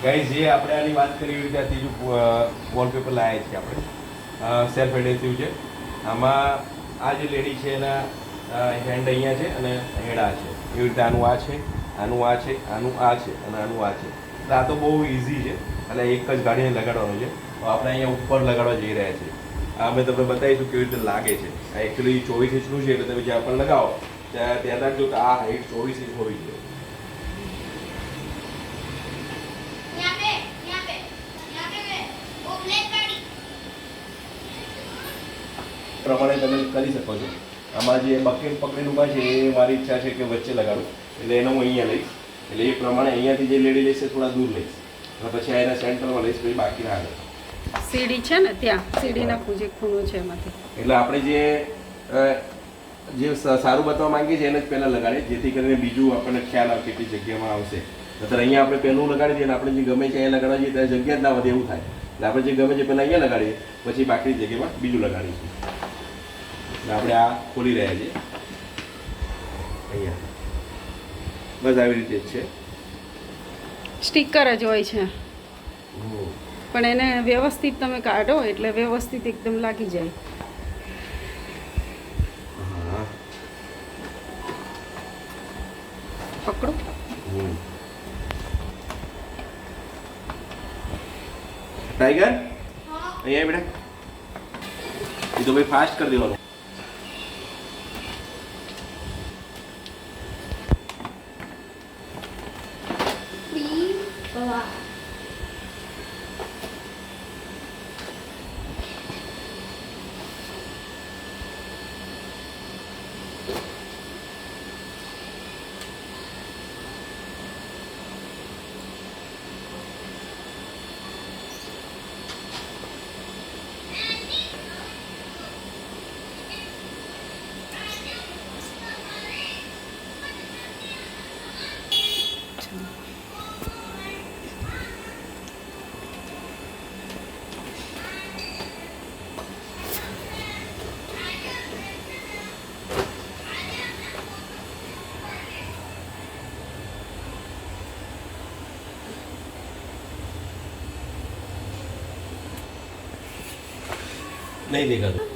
Guys જે આપણે આની વાત કરી એવી રીતે ત્રીજું વોલપેપર લાવ્યા છીએ આપણે સેલ્ફ એડહેસિવ છે. આમાં આ જે લેડી છે એના હેન્ડ અહીંયા છે અને હેડ આ છે. એવી રીતે આનું આ છે, આનું આ છે, આનું આ છે અને આનું આ છે. એટલે આ તો બહુ ઇઝી છે. એટલે એક જ ગાડીને લગાડવાનું છે. તો આપણે અહીંયા ઉપર લગાડવા જઈ રહ્યા છીએ. આ અમે તમને બતાવીશું કેવી રીતે લાગે છે. આ એકચ્યુઅલી 24 ઇંચનું છે એટલે તમે જ્યાં પણ લગાવો ત્યાં ધ્યાન રાખજો કે આ હાઈટ 24 ઇંચ હોવી જોઈએ. પ્રમાણે તમે કરી શકો છો. આમાં જે બકેટ પકડીને ઊભા છે એ મારી ઈચ્છા છે કે વચ્ચે લગાડું એટલે એને હું અહીંયા લઈશ. એટલે એ પ્રમાણે અહીંયાથી જે લેડી લેશે થોડા દૂર લઈશ અને પછી આ એના સેન્ટરમાં લઈશ પછી બાકીના આગળ. સીડી છે ને ત્યાં સીડીના જે ખૂણો છે એમાંથી એટલે આપણે જે સારું બતાવવા માંગીએ છીએ એને જ પહેલાં લગાડીએ જેથી કરીને બીજું આપણને ખ્યાલ આવે કેટલી જગ્યામાં આવશે. નહીંતર અહીંયા આપણે પહેલું લગાડી દઈએ અને આપણે જે ગમે છે અહીંયા લગાડવા જઈએ ત્યારે જગ્યા જ ના વધે એવું થાય. એટલે આપણે જે ગમે છે પહેલાં અહીંયા લગાડીએ પછી બાકી જગ્યામાં બીજું લગાડીશું. એટલે આપણે આ ખોલી રહ્યા છીએ અહીંયા. બસ આવી રીતે જ છે. સ્ટીકર જ હોય છે પણ એને વ્યવસ્થિત તમે કાઢો એટલે વ્યવસ્થિત એકદમ લાગી જાય. પકડો. ટાઈગર અહીંયા બેટા એ તો ભાઈ ફાસ્ટ કરી દેવાનું. નહીં દેખાતું.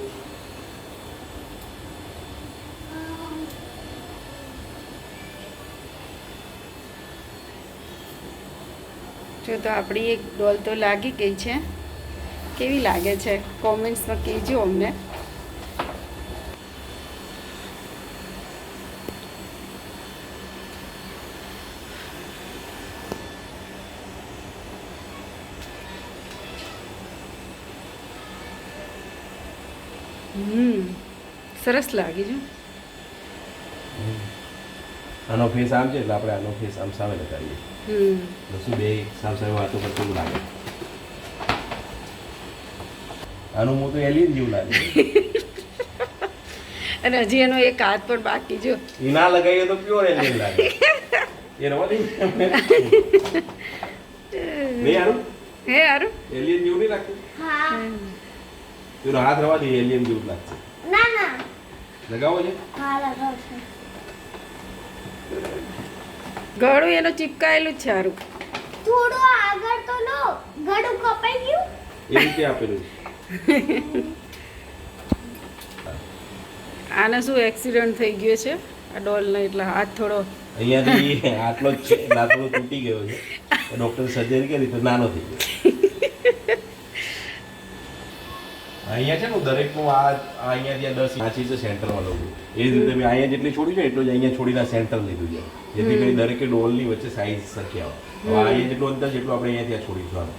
જો તો આપણી એક ડોલ તો લાગી ગઈ છે. કેવી લાગે છે કોમેન્ટ્સમાં કહેજો અમને. સરસ લાગી જો. આનો ફેસ આમ છે એટલે આપણે આનો ફેસ આમ સામે લગાડીએ. શું બે સામ સામે વાતો કરતું લાગે. આનું મોં તો એલિયન જેવું લાગે. અને હજી એનો એક હાથ પણ બાકી જો. એ ના લગાવીએ તો પ્યોર એલિયન લાગે. એ રવા દે. નહીં આરું હે આરું એલિયન જેવું નહીં લાગતું. હા તેનો હાથ રવા દે એલિયન જેવું લાગશે. ના ના લગાવો છે. હા લગાવ છે. ગળું એનો ચીપકાયેલું જ છે આરું. થોડું આગળ તો લો ગળું કપાઈ ગયું. એ રીતે આપેલું છે. આને શું એક્સિડન્ટ થઈ ગયો છે આ ડોલને એટલે હાથ થોડો અહીંયાથી આટલો જ છે એટલે આ થોડો તૂટી ગયો છે. ડૉક્ટર સર્જરી કરી તો નાનો થઈ ગયો. અહીંયા છે ને દરેકનું આ અહીંયાથી આ 10 આંચી છે સેન્ટરમાં લઉં છું. એ જ રીતે મેં અહીંયા જેટલી છોડી છે એટલું જ અહીંયા છોડીને સેન્ટર લીધું છે જેથી કરી દરેકે ડોલની વચ્ચે સાઈઝ સરખી આવે. હવે અહીંયા જેટલું અંતર છે એટલું આપણે અહીંયાથી આ છોડીશું આનું.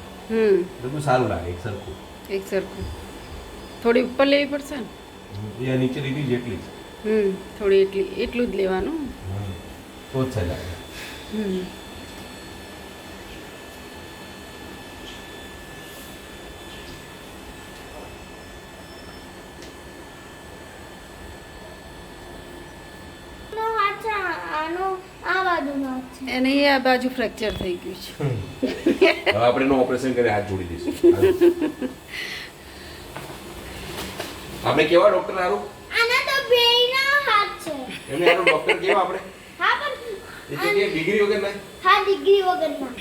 બધું સારું લાગે એક સરખું. એક સરખું. થોડી ઉપર લેવી પડશે ને. એ નીચે લીધી જેટલી જ. થોડી એટલું જ લેવાનું. તો જ સહી લાગે. એને એ આ બાજુ ફ્રેક્ચર થઈ ગયું છે. હવે આપણે એનું ઓપરેશન કરી હાથ જોડી દઈશું. આપણે કેવા ડોક્ટર આરું? આના તો બેયના હાથ છે. એમને આરું ડોક્ટર કેવા આપણે? હા પણ એ તો કે ડિગ્રી વગર ના? હા ડિગ્રી વગરના.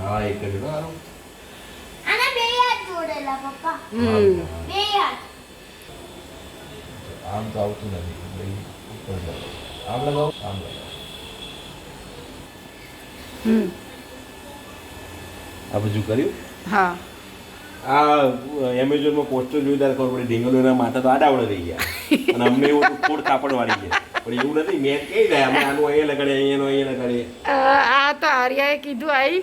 હા એક જ લો આરો આના બે હાથ જોડેલા પપ્પા હમ બે હાથ આમ તો આવતું નથી એટલે ઉપર લગાવો આમ લગાવો આમ લગાવો હમ આ બધું કર્યું હા આ એમેઝોનમાં પોસ્ટર જોયું ત્યારે ખબર પડી ઢીંગલીઓના માથા તો આડાવડા થઈ ગયા અને અમને એવું હતું ફૂડ કાપડ વાળી છે પણ એવું નથી મેં કહી દે અમે આનું અહીંયા લગાડે અહીંયાનું અહીંયા લગાડે આ તો આર્યાએ કીધું આઈ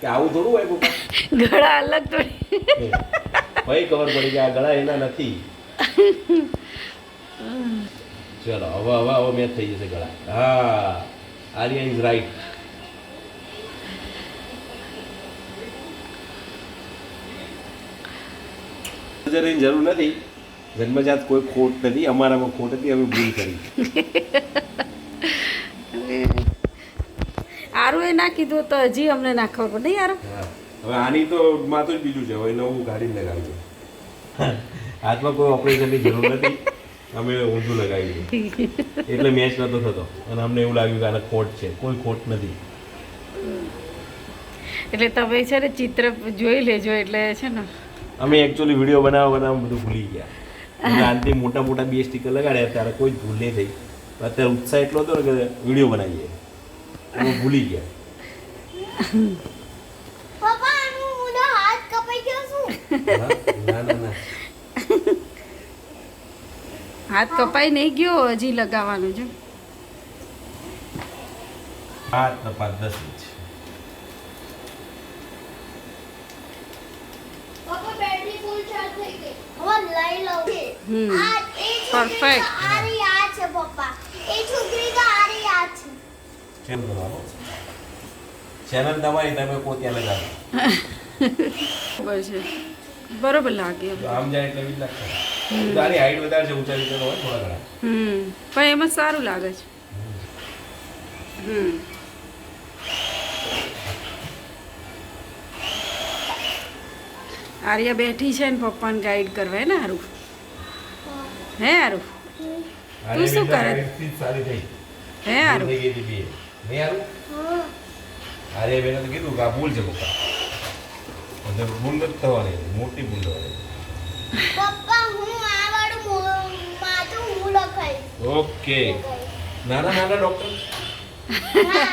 કે આવું થોડું હોય પપ્પા ગળા અલગ થોડી ભાઈ ખબર પડી કે આ ગળા એના નથી ચલો હવે મેચ થઈ જશે ગળા હા આર્યા ઇઝ રાઈટ સર્જરીની જરૂર નથી જન્મજાત કોઈ ખોટ નથી અમારામાં ખોટ હતી અમે ભૂલ કરી આરું એ ના કીધું તો હજી અમને ના ખબર પડે નહીં આરું હા. હવે આની તો માથું જ બીજું છે હવે નવું ગાડી લગાવ્યું હાથમાં કોઈ ઓપરેશનની જરૂર નથી અમે ઊંધું લગાવ્યું એટલે મેચ નહોતો થતો અને અમને એવું લાગ્યું કે આને ખોટ છે કોઈ ખોટ નથી એટલે તમે છે ને ચિત્ર જોઈ લેજો એટલે છે ને અમે એકચ્યુઅલી વિડીયો બનાવવા બધું ભૂલી ગયા અને આનથી મોટા મોટા બે સ્ટીકર લગાડ્યા ત્યારે કોઈ જ ભૂલ નહીં થઈ અત્યારે ઉત્સાહ એટલો હતો ને કે વિડીયો બનાવીએ અમે ભૂલી ગયા પપ્પા આનું મુનો હાથ કપાઈ ગયો શું હા? ના હાથ કપાઈ નહીં ગયો હજી લગાવવાનું છે 8 ને 5 10 ઇંચ પપ્પા બેટરી ફૂલ ચાર્જ થઈ ગઈ હવે લઈ લઉં હમ. આ એ Perfect. આરી આ છે પપ્પા એ છોકરી તો આરી આ છે કેમ કરવાનું ચેનલ તમારી તમે પોતે લગાવો બરાબર છે બરોબર લાગે તો આમ જાય એટલે બીજ લાગશે તારી હાઈટ વધારે છે ઊંચાઈ ઉપર હોય થોડા ઘણા પણ એમાં સારું લાગે છે આર્યા બેઠી છે ને પપ્પાને ગાઈડ કરવા હે ને હારું હે હારું તું શું કરે? સારી થઈ હે હારું થઈ ગઈ હતી બે નહીં હારું અરે બેને તો કીધું કે આ ભૂલ છે પપ્પા એટલે ભૂલ નથી થવાની મોટી ભૂલ થવાની પપ્પા હું આ વાળું માથું હું લખાઈશ ઓકે નાના નાના ડોક્ટર હા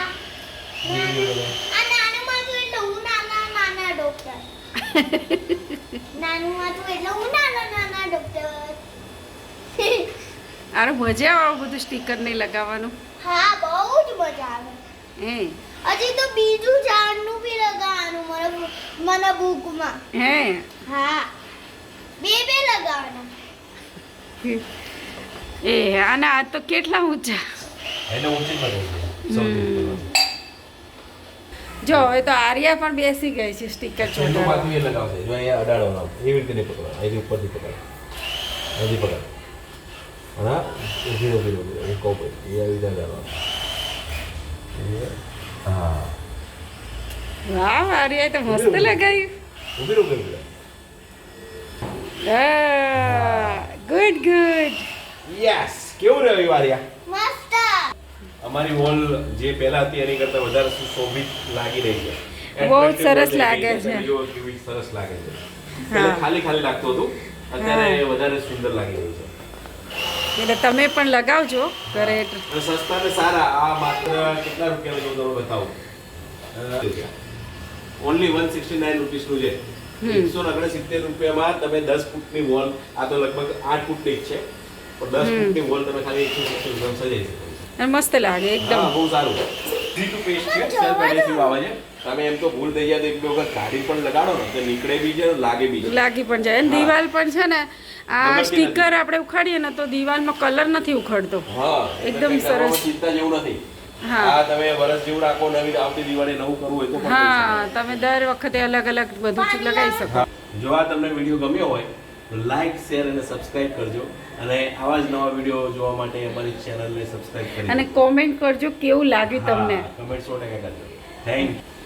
આ નાનું માથું એટલે હું નાના ડોક્ટર નાનું માથું એટલે હું નાના ડોક્ટર આરે મજા આવે આવું બધું સ્ટીકર નહીં લગાવવાનું હા બહુ જ મજા આવે હે હજી તો બીજું ઝાડનું બી લગાવવાનું મને બુકમાં હે હા બે લગાવવાના એ આના આ તો કેટલા ઊંચા એને ઊંચી કરે છે સૌથી જો એ તો આર્યા પણ બેસી ગઈ છે સ્ટીકર છેલ્લું ચોટાડવા માથું એ લગાવશે જો અહીંયા અડાડવાનું એવી રીતે નહીં પકડવાનું અહીંથી ઉપરથી પકડ અહીંથી પકડ હા ધીરે ધીરે હું કહું પછી એ આવી રીતે અડાડવાનું હા વાહ આર્યા તો મસ્ત લગાવ્યું ઊભી રહો ગુડ ગુડ યસ કેવું રહ્યું વારિયા મસ્ત અમારી વોલ જે પહેલા હતી એની કરતા વધારે સુશોભિત લાગી રહી છે બહુ જ સરસ લાગે છે. વિડીયો કેવી સરસ લાગે છે હા. એટલે ખાલી ખાલી લાગતું હતું અત્યારે વધારે સુંદર લાગી રહ્યું છે એટલે તમે પણ લગાવજો ઘરે અને સસ્તા ને સારા આ માત્ર કેટલા રૂપિયાનું જો તમને બતાવું ઓનલી 169 રૂપીસનું છે 169 રૂપિયામાં તમે 10 ફૂટની વોલ આ તો લગભગ 8 ફૂટની જ છે પણ 10 ફૂટની વોલ તમે ખાલી 169 ગ્રામ સજાઈ શકો છો. અને મસ્ત લાગે એકદમ હા, બહુ સારું 3 પેસ્ટ છે સેલ્ફ એડહેસિવ આવે છે તમે એમ તો ભૂલ થઈ જાય તો એક બે વખત કાઢી પણ લગાડો ને તો નીકળે બી છે લાગે બી છે લાગી પણ જાય અને હા. દિવાલ પણ છે ને આ ગમતી સ્ટીકર આપણે ઉખાડીએ ને તો દિવાલમાં કલર નથી ઉખડતો હા એકદમ એટલે કંઈ સરસ. કરવામાં ચિંતા જેવું નથી હા. આ તમે વરસ જેવું રાખો નવી આવતી દિવાળી નવું કરવું હોય તો પણ કરી હા તમે દર વખતે અલગ અલગ બધું લગાવી શકો શકો. જો આ તમને વિડીયો ગમ્યો હોય તો લાઈક શેર અને સબસ્ક્રાઇબ કરજો અને આવા જ નવા વિડીયો જોવા માટે અમારી ચેનલને સબસ્ક્રાઇબ કરી અને કોમેન્ટ કરજો કેવું લાગ્યું તમને કમેન્ટ 100% કરજો થેન્ક યુ